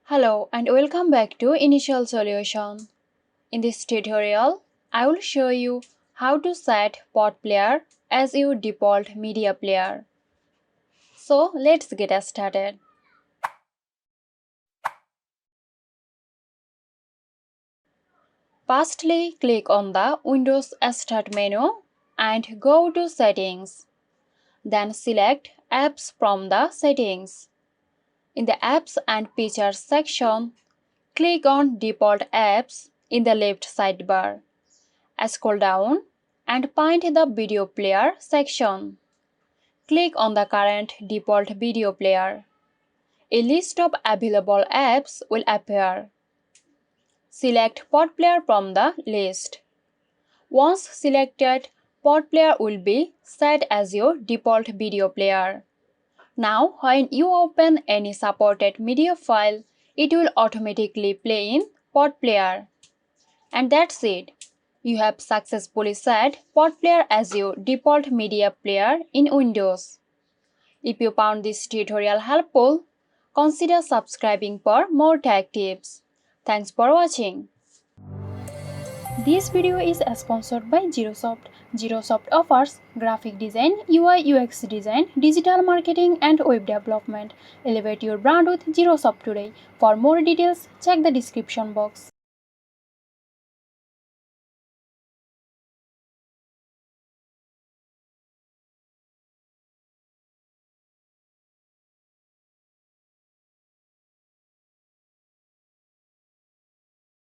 Hello and welcome back to Initial Solution. In this tutorial, I will show you how to set PotPlayer as your default media player. So let's get started. Firstly, click on the Windows Start menu and go to Settings. Then select Apps from the Settings. In the Apps and Features section, click on Default Apps in the left sidebar. Scroll down and find the Video Player section. Click on the current default video player. A list of available apps will appear. Select PotPlayer from the list. Once selected, PotPlayer will be set as your default video player. Now, when you open any supported media file, it will automatically play in PotPlayer. And that's it. You have successfully set PotPlayer as your default media player in Windows. If you found this tutorial helpful, consider subscribing for more tech tips. Thanks for watching. This video is sponsored by Xirosoft. Xirosoft offers graphic design, UI UX design, digital marketing and web development. Elevate your brand with Xirosoft today. For more details, check the description box.